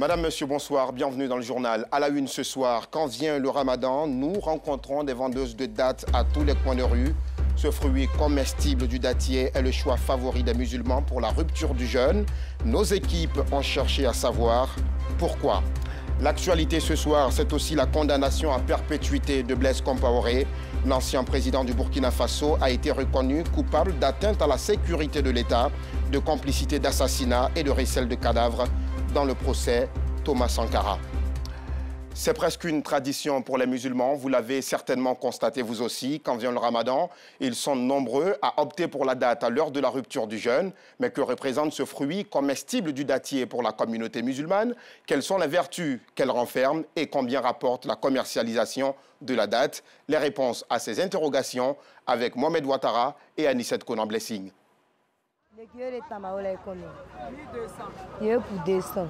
Madame, Monsieur, bonsoir, bienvenue dans le journal. À la une ce soir, quand vient le ramadan, nous rencontrons des vendeuses de dattes à tous les coins de rue. Ce fruit comestible du dattier est le choix favori des musulmans pour la rupture du jeûne. Nos équipes ont cherché à savoir pourquoi. L'actualité ce soir, c'est aussi la condamnation à perpétuité de Blaise Compaoré. L'ancien président du Burkina Faso a été reconnu coupable d'atteinte à la sécurité de l'État, de complicité d'assassinat et de recel de cadavres dans le procès Thomas Sankara. C'est presque une tradition pour les musulmans, vous l'avez certainement constaté vous aussi. Quand vient le ramadan, ils sont nombreux à opter pour la date à l'heure de la rupture du jeûne. Mais que représente ce fruit comestible du dattier pour la communauté musulmane? Quelles sont les vertus qu'elle renferme et combien rapporte la commercialisation de la date? Les réponses à ces interrogations avec Mohamed Ouattara et Anissette Konan-Blessing. Le kilo de tamao là est combien? 1200. Il est pour 200.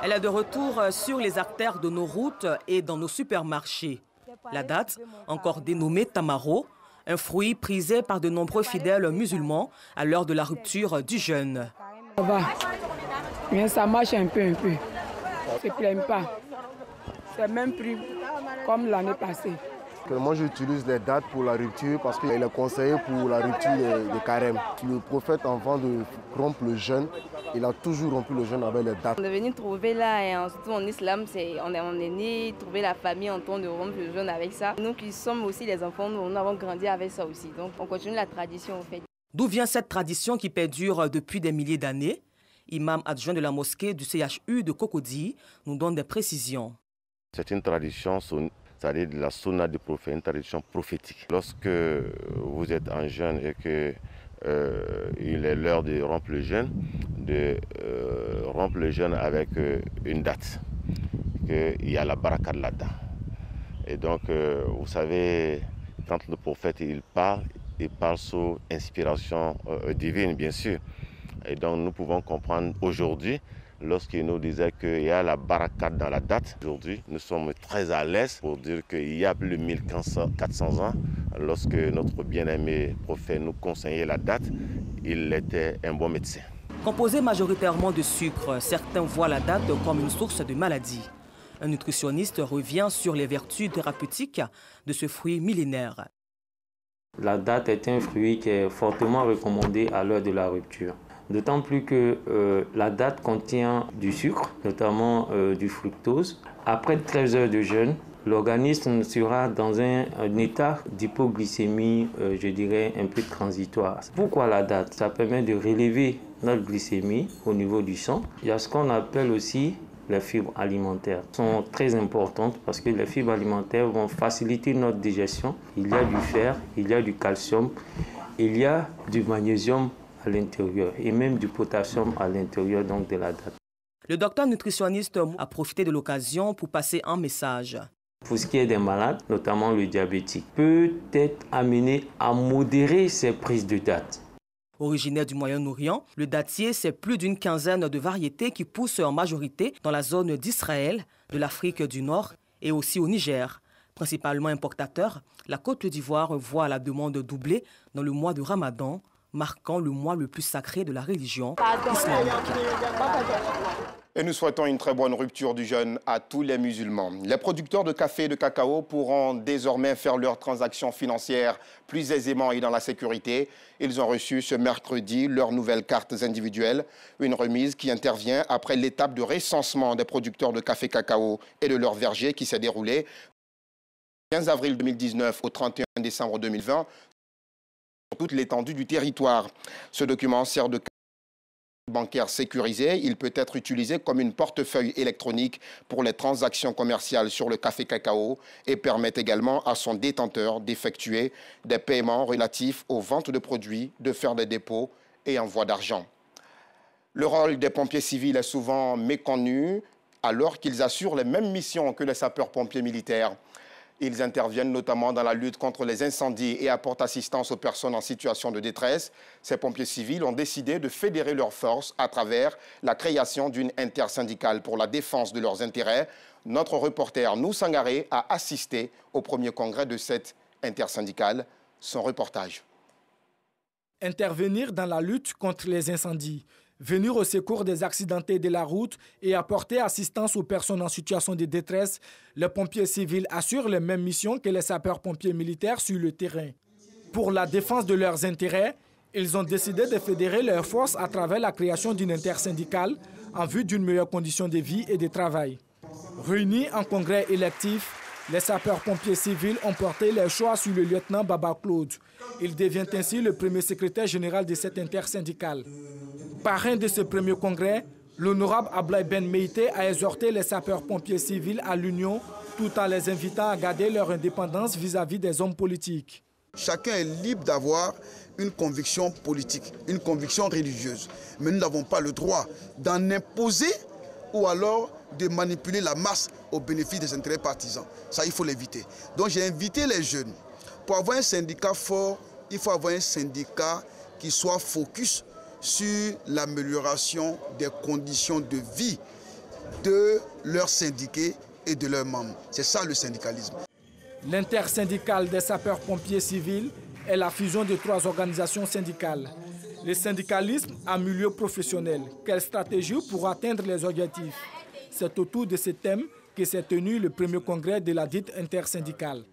Elle est de retour sur les artères de nos routes et dans nos supermarchés. La date, encore dénommée tamaro, un fruit prisé par de nombreux fidèles musulmans à l'heure de la rupture du jeûne. Ça va, mais ça marche un peu. On ne se plaint pas. C'est le même prix comme l'année passée. Moi, j'utilise les dates pour la rupture parce qu'il est conseillé pour la rupture des carême. Le prophète, avant de rompre le jeûne, il a toujours rompu le jeûne avec les dates. On est venu trouver là, et surtout en islam, on est né trouver la famille en temps de rompre le jeûne avec ça. Nous qui sommes aussi les enfants, nous avons grandi avec ça aussi. Donc on continue la tradition en fait. D'où vient cette tradition qui perdure depuis des milliers d'années? Imam adjoint de la mosquée du CHU de Cocody nous donne des précisions. C'est une tradition, c'est-à-dire de la sunna du prophète, une tradition prophétique. Lorsque vous êtes en jeûne et qu'il est l'heure de rompre le jeûne, rompre le jeûne avec une date, qu'il y a la baraka de là-dedans. Et donc, vous savez, quand le prophète il parle sous inspiration divine, bien sûr. Et donc, nous pouvons comprendre aujourd'hui, lorsqu'il nous disait qu'il y a la baraka dans la date, aujourd'hui, nous sommes très à l'aise pour dire qu'il y a plus de 1400 ans, lorsque notre bien-aimé prophète nous conseillait la date, il était un bon médecin. Composé majoritairement de sucre, certains voient la date comme une source de maladie. Un nutritionniste revient sur les vertus thérapeutiques de ce fruit millénaire. La date est un fruit qui est fortement recommandé à l'heure de la rupture. D'autant plus que la date contient du sucre, notamment du fructose. Après 13 heures de jeûne, l'organisme sera dans un état d'hypoglycémie, je dirais, un peu transitoire. Pourquoi la date? Ça permet de relever notre glycémie au niveau du sang. Il y a ce qu'on appelle aussi les fibres alimentaires. Elles sont très importantes parce que les fibres alimentaires vont faciliter notre digestion. Il y a du fer, il y a du calcium, il y a du magnésium à l'intérieur et même du potassium à l'intérieur donc de la date. Le docteur nutritionniste a profité de l'occasion pour passer un message. Pour ce qui est des malades, notamment le diabétique, peut être amené à modérer ses prises de date. Originaire du Moyen-Orient, le dattier, c'est plus d'une quinzaine de variétés qui poussent en majorité dans la zone d'Israël, de l'Afrique du Nord et aussi au Niger. Principalement importateur, la Côte d'Ivoire voit la demande doubler dans le mois de Ramadan, marquant le mois le plus sacré de la religion islamique. Et nous souhaitons une très bonne rupture du jeûne à tous les musulmans. Les producteurs de café et de cacao pourront désormais faire leurs transactions financières plus aisément et dans la sécurité. Ils ont reçu ce mercredi leurs nouvelles cartes individuelles, une remise qui intervient après l'étape de recensement des producteurs de café cacao et de leurs vergers qui s'est déroulée du 15 avril 2019 au 31 décembre 2020 sur toute l'étendue du territoire. Ce document sert de bancaire sécurisé, il peut être utilisé comme une portefeuille électronique pour les transactions commerciales sur le café cacao et permet également à son détenteur d'effectuer des paiements relatifs aux ventes de produits, de faire des dépôts et envois d'argent. Le rôle des pompiers civils est souvent méconnu alors qu'ils assurent les mêmes missions que les sapeurs-pompiers militaires. Ils interviennent notamment dans la lutte contre les incendies et apportent assistance aux personnes en situation de détresse. Ces pompiers civils ont décidé de fédérer leurs forces à travers la création d'une intersyndicale pour la défense de leurs intérêts. Notre reporter Nou Sangaré a assisté au premier congrès de cette intersyndicale. Son reportage. Intervenir dans la lutte contre les incendies, venir au secours des accidentés de la route et apporter assistance aux personnes en situation de détresse, les pompiers civils assurent les mêmes missions que les sapeurs-pompiers militaires sur le terrain. Pour la défense de leurs intérêts, ils ont décidé de fédérer leurs forces à travers la création d'une intersyndicale en vue d'une meilleure condition de vie et de travail. Réunis en congrès électif, les sapeurs-pompiers civils ont porté leur choix sur le lieutenant Baba Claude. Il devient ainsi le premier secrétaire général de cette intersyndicale. Parrain de ce premier congrès, l'honorable Ablaye Ben Meïté a exhorté les sapeurs-pompiers civils à l'union tout en les invitant à garder leur indépendance vis-à-vis des hommes politiques. Chacun est libre d'avoir une conviction politique, une conviction religieuse. Mais nous n'avons pas le droit d'en imposer ou alors de manipuler la masse au bénéfice des intérêts partisans. Ça, il faut l'éviter. Donc j'ai invité les jeunes. Pour avoir un syndicat fort, il faut avoir un syndicat qui soit focus sur l'amélioration des conditions de vie de leurs syndiqués et de leurs membres. C'est ça le syndicalisme. L'intersyndicale des sapeurs-pompiers civils est la fusion de 3 organisations syndicales. Le syndicalisme en milieu professionnel. Quelle stratégie pour atteindre les objectifs? C'est autour de ce thème que s'est tenu le premier congrès de la dite intersyndicale.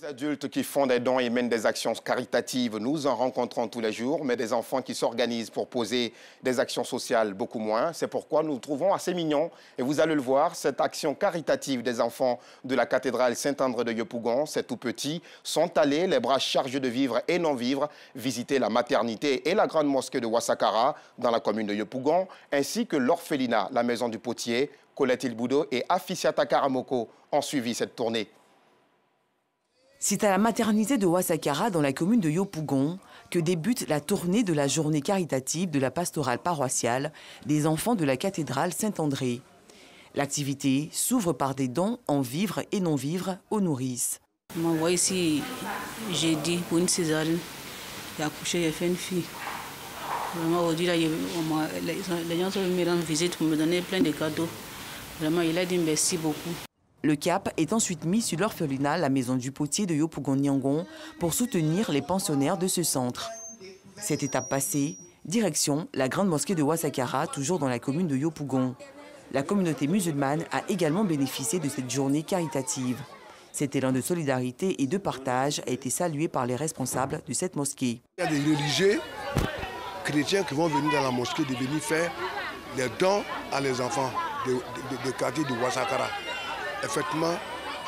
Des adultes qui font des dons et mènent des actions caritatives, nous en rencontrons tous les jours, mais des enfants qui s'organisent pour poser des actions sociales, beaucoup moins. C'est pourquoi nous trouvons assez mignon, et vous allez le voir, cette action caritative des enfants de la cathédrale Saint-André de Yopougon, ces tout petits, sont allés, les bras chargés de vivres et non-vivres, visiter la maternité et la grande mosquée de Ouassakara, dans la commune de Yopougon, ainsi que l'orphelinat, la maison du potier. Colette Ilboudo et Afisiata Karamoko ont suivi cette tournée. C'est à la maternité de Ouassakara, dans la commune de Yopougon, que débute la tournée de la journée caritative de la pastorale paroissiale des enfants de la cathédrale Saint-André. L'activité s'ouvre par des dons en vivres et non-vivres aux nourrices. Moi, voyez ici, j'ai dit pour une césarienne, j'ai accouché, j'ai fait une fille. Vraiment, aujourd'hui, là, les gens sont venus me rendre visite pour me donner plein de cadeaux. Vraiment, il a dit merci beaucoup. Le cap est ensuite mis sur l'orphelinat, la maison du potier de Yopougon-Niangon, pour soutenir les pensionnaires de ce centre. Cette étape passée, direction la grande mosquée de Ouassakara, toujours dans la commune de Yopougon. La communauté musulmane a également bénéficié de cette journée caritative. Cet élan de solidarité et de partage a été salué par les responsables de cette mosquée. Il y a des religieux chrétiens qui vont venir dans la mosquée de venir faire les dons à les enfants de quartier de Ouassakara. Effectivement,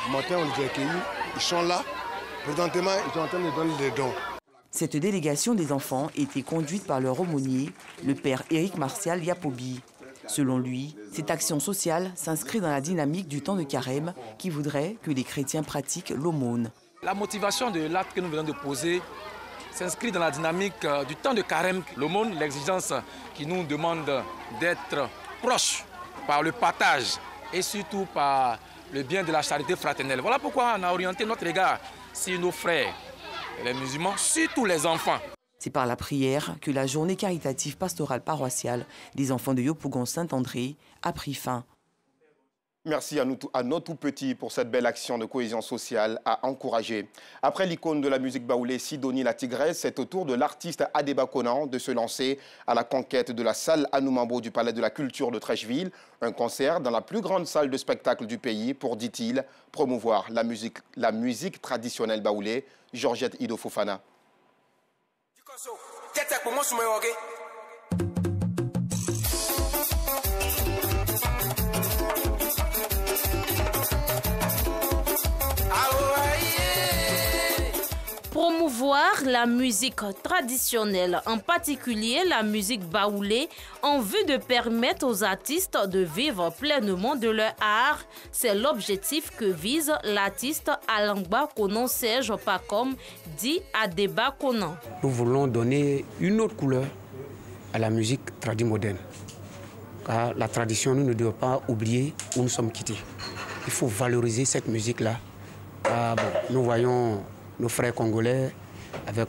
ce matin, on les a accueillis. Ils sont là. Présentement, ils sont en train de donner des dons. Cette délégation des enfants était conduite par leur aumônier, le père Éric Martial Yapobi. Selon lui, cette action sociale s'inscrit dans la dynamique du temps de carême qui voudrait que les chrétiens pratiquent l'aumône. La motivation de l'acte que nous venons de poser s'inscrit dans la dynamique du temps de carême. L'aumône, l'exigence qui nous demande d'être proches par le partage et surtout par le bien de la charité fraternelle. Voilà pourquoi on a orienté notre regard sur nos frères, les musulmans, surtout les enfants. C'est par la prière que la journée caritative pastorale paroissiale des enfants de Yopougon-Saint-André a pris fin. Merci à nos tout-petits pour cette belle action de cohésion sociale à encourager. Après l'icône de la musique baoulée Sidonie la Tigresse, c'est au tour de l'artiste Adeba Konan de se lancer à la conquête de la salle Anoumambo du Palais de la Culture de Trècheville. Un concert dans la plus grande salle de spectacle du pays pour, dit-il, promouvoir la musique traditionnelle baoulée. Georgette Ido Fofana. Promouvoir la musique traditionnelle, en particulier la musique baoulée, en vue de permettre aux artistes de vivre pleinement de leur art, c'est l'objectif que vise l'artiste Alangba Konan Serge Pacom, dit Adeba Konan. Nous voulons donner une autre couleur à la musique tradimoderne. Car la tradition, nous ne devons pas oublier où nous sommes quittés. Il faut valoriser cette musique-là. Nous voyons nos frères congolais avec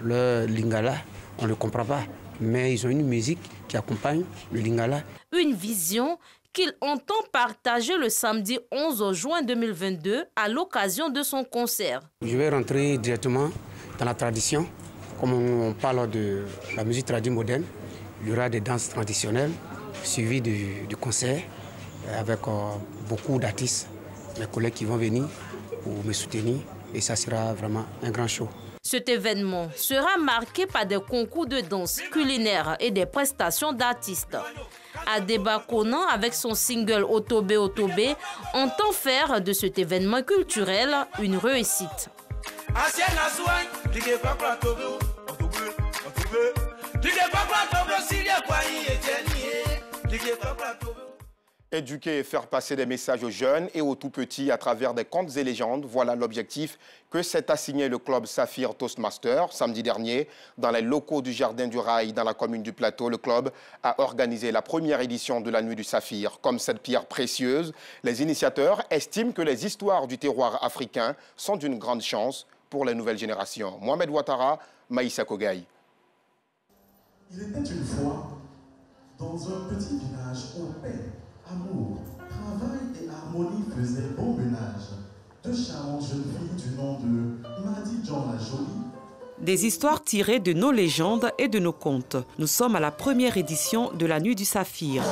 leur lingala, on ne le comprend pas, mais ils ont une musique qui accompagne le lingala. Une vision qu'il entend partager le samedi 11 juin 2022 à l'occasion de son concert. Je vais rentrer directement dans la tradition Comme on parle de la musique traditionnelle moderne, il y aura des danses traditionnelles suivies du concert avec beaucoup d'artistes, mes collègues qui vont venir pour me soutenir et ça sera vraiment un grand show. Cet événement sera marqué par des concours de danse culinaire et des prestations d'artistes. Adeba Konan, avec son single Otobe Otobe, entend faire de cet événement culturel une réussite. Éduquer et faire passer des messages aux jeunes et aux tout-petits à travers des contes et légendes, voilà l'objectif que s'est assigné le club Saphir Toastmaster. Samedi dernier, dans les locaux du Jardin du Rail, dans la commune du Plateau, le club a organisé la première édition de la Nuit du Saphir. Comme cette pierre précieuse, les initiateurs estiment que les histoires du terroir africain sont d'une grande chance pour les nouvelles générations. Mohamed Ouattara, Maïssa Kogaï. Il était une fois dans un petit village où paix, amour, travail et harmonie faisaient bon ménage. Deux charmantes jeunes filles du nom de Madi John la Jolie. Des histoires tirées de nos légendes et de nos contes. Nous sommes à la première édition de la Nuit du Saphir.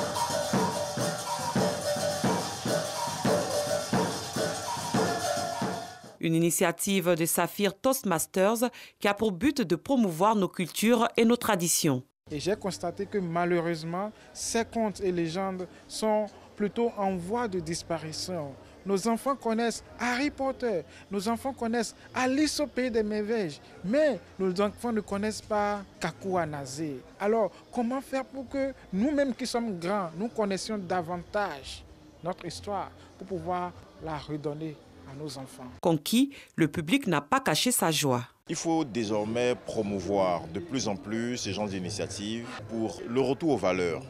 Une initiative de Saphir Toastmasters qui a pour but de promouvoir nos cultures et nos traditions. Et j'ai constaté que malheureusement, ces contes et légendes sont plutôt en voie de disparition. Nos enfants connaissent Harry Potter, nos enfants connaissent Alice au pays des merveilles, mais nos enfants ne connaissent pas Kakou Nazé. Alors, comment faire pour que nous-mêmes qui sommes grands, nous connaissions davantage notre histoire pour pouvoir la redonner à nos enfants? Conquis, le public n'a pas caché sa joie. Il faut désormais promouvoir de plus en plus ces genres d'initiatives pour le retour aux valeurs.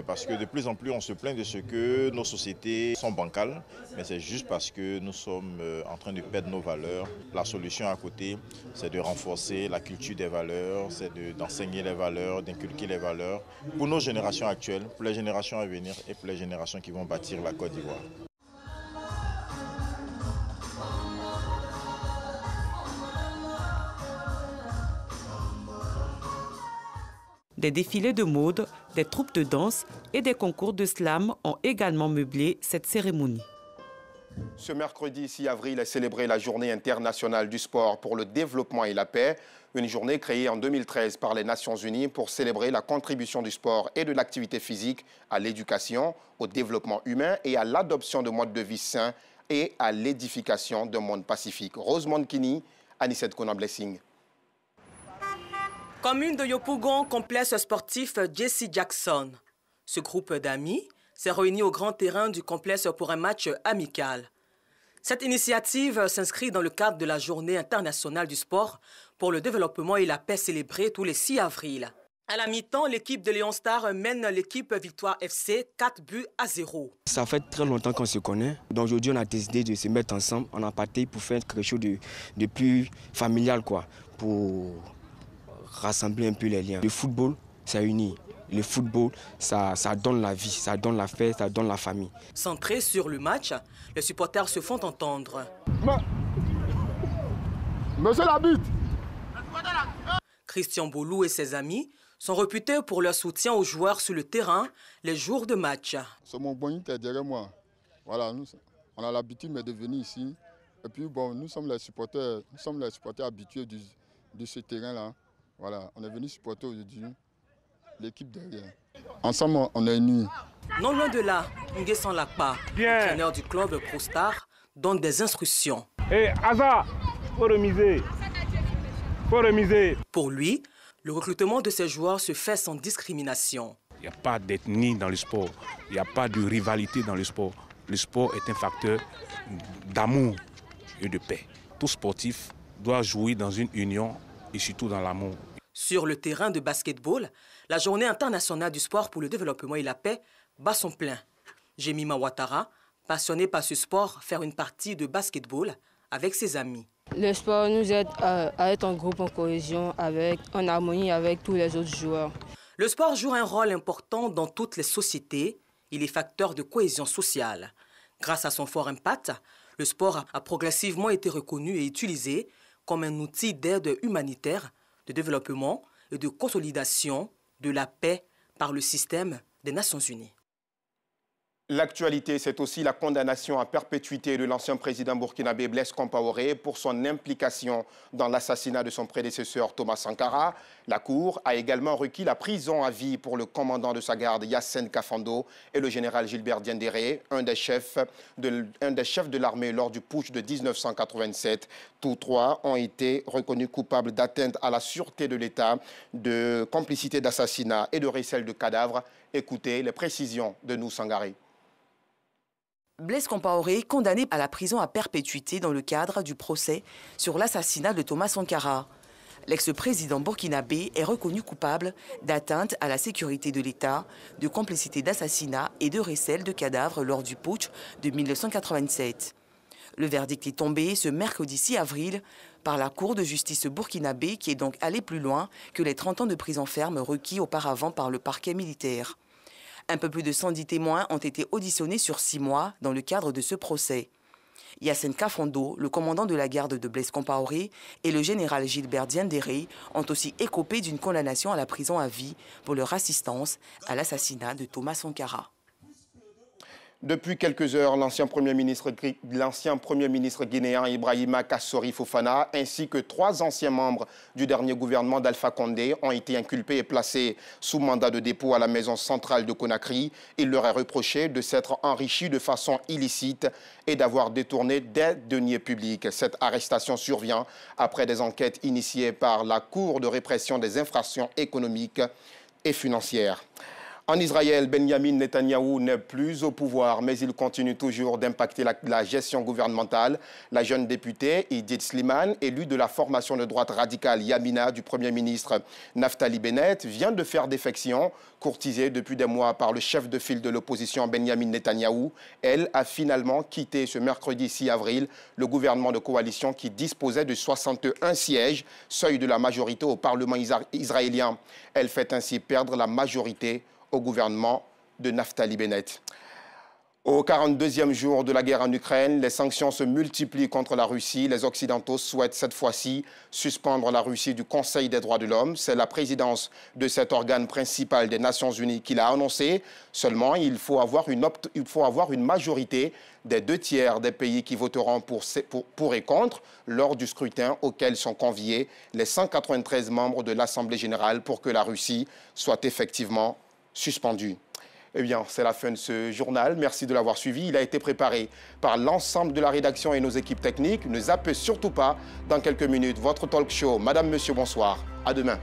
Parce que de plus en plus, on se plaint de ce que nos sociétés sont bancales, mais c'est juste parce que nous sommes en train de perdre nos valeurs. La solution à côté, c'est de renforcer la culture des valeurs, c'est d'enseigner les valeurs, d'inculquer les valeurs pour nos générations actuelles, pour les générations à venir et pour les générations qui vont bâtir la Côte d'Ivoire. Des défilés de mode, des troupes de danse et des concours de slam ont également meublé cette cérémonie. Ce mercredi 6 avril est célébrée la Journée internationale du sport pour le développement et la paix. Une journée créée en 2013 par les Nations Unies pour célébrer la contribution du sport et de l'activité physique à l'éducation, au développement humain et à l'adoption de modes de vie sains et à l'édification d'un monde pacifique. Rosemond Kini, Anicette Konan-Blessing. Commune de Yopougon, complexe sportif Jesse Jackson. Ce groupe d'amis s'est réuni au grand terrain du complexe pour un match amical. Cette initiative s'inscrit dans le cadre de la Journée internationale du sport pour le développement et la paix célébrée tous les 6 avril. À la mi-temps, l'équipe de Léon Star mène l'équipe Victoire FC 4-0. Ça fait très longtemps qu'on se connaît. Donc aujourd'hui, on a décidé de se mettre ensemble. On a parti pour faire quelque chose de plus familial, quoi, pour rassembler un peu les liens. Le football, ça unit. Le football, ça donne la vie, ça donne la fête, ça donne la famille. Centrés sur le match, les supporters se font entendre. Monsieur l'arbitre! Christian Boulou et ses amis sont réputés pour leur soutien aux joueurs sur le terrain les jours de match. C'est mon bonnet derrière moi. Voilà, on a l'habitude de venir ici. Et puis bon, nous sommes les supporters habitués de ce terrain-là. Voilà, on est venu supporter aujourd'hui l'équipe derrière. Ensemble, on est unis. Non loin de là, Nguessan Lakpa, entraîneur du club ProStar, donne des instructions. Asa, faut remiser. Faut remiser. Pour lui, le recrutement de ces joueurs se fait sans discrimination. Il n'y a pas d'ethnie dans le sport, il n'y a pas de rivalité dans le sport. Le sport est un facteur d'amour et de paix. Tout sportif doit jouer dans une union et surtout dans l'amour. Sur le terrain de basketball, la Journée internationale du sport pour le développement et la paix bat son plein. Jemima Ouattara, passionné par ce sport, faire une partie de basketball avec ses amis. Le sport nous aide à être en groupe, en cohésion, en harmonie avec tous les autres joueurs. Le sport joue un rôle important dans toutes les sociétés. Il est facteur de cohésion sociale. Grâce à son fort impact, le sport a progressivement été reconnu et utilisé comme un outil d'aide humanitaire, de de développement et de consolidation de la paix par le système des Nations Unies. L'actualité, c'est aussi la condamnation à perpétuité de l'ancien président burkinabé Blaise Compaoré pour son implication dans l'assassinat de son prédécesseur Thomas Sankara. La Cour a également requis la prison à vie pour le commandant de sa garde Yassine Kafando et le général Gilbert Diendéré, un des chefs de l'armée lors du putsch de 1987. Tous trois ont été reconnus coupables d'atteinte à la sûreté de l'État, de complicité d'assassinat et de recel de cadavres. Écoutez les précisions de Nou Sangaré. Blaise Compaoré, condamné à la prison à perpétuité dans le cadre du procès sur l'assassinat de Thomas Sankara. L'ex-président burkinabé est reconnu coupable d'atteinte à la sécurité de l'État, de complicité d'assassinat et de recel de cadavres lors du putsch de 1987. Le verdict est tombé ce mercredi 6 avril par la Cour de justice burkinabé qui est donc allé plus loin que les 30 ans de prison ferme requis auparavant par le parquet militaire. Un peu plus de 110 témoins ont été auditionnés sur 6 mois dans le cadre de ce procès. Yassine Kafando, le commandant de la garde de Blaise Compaoré, et le général Gilbert Diendéré ont aussi écopé d'une condamnation à la prison à vie pour leur assistance à l'assassinat de Thomas Sankara. Depuis quelques heures, l'ancien Premier ministre guinéen Ibrahima Kassori Fofana ainsi que 3 anciens membres du dernier gouvernement d'Alpha Condé ont été inculpés et placés sous mandat de dépôt à la maison centrale de Conakry. Il leur est reproché de s'être enrichis de façon illicite et d'avoir détourné des deniers publics. Cette arrestation survient après des enquêtes initiées par la Cour de répression des infractions économiques et financières. En Israël, Benjamin Netanyahou n'est plus au pouvoir, mais il continue toujours d'impacter la gestion gouvernementale. La jeune députée Idit Slimane, élue de la formation de droite radicale Yamina du Premier ministre Naftali Bennett, vient de faire défection. Courtisée depuis des mois par le chef de file de l'opposition Benjamin Netanyahou, elle a finalement quitté ce mercredi 6 avril le gouvernement de coalition qui disposait de 61 sièges, seuil de la majorité au Parlement israélien. Elle fait ainsi perdre la majorité au gouvernement de Naftali Bennett. Au 42e jour de la guerre en Ukraine, les sanctions se multiplient contre la Russie. Les Occidentaux souhaitent cette fois-ci suspendre la Russie du Conseil des droits de l'homme. C'est la présidence de cet organe principal des Nations Unies qui l'a annoncé. Seulement, il faut avoir une majorité des 2 tiers des pays qui voteront pour et contre lors du scrutin auquel sont conviés les 193 membres de l'Assemblée générale pour que la Russie soit effectivement suspendu. Eh bien, c'est la fin de ce journal. Merci de l'avoir suivi. Il a été préparé par l'ensemble de la rédaction et nos équipes techniques. Ne zappez surtout pas, dans quelques minutes, votre talk show Madame, Monsieur, bonsoir. À demain.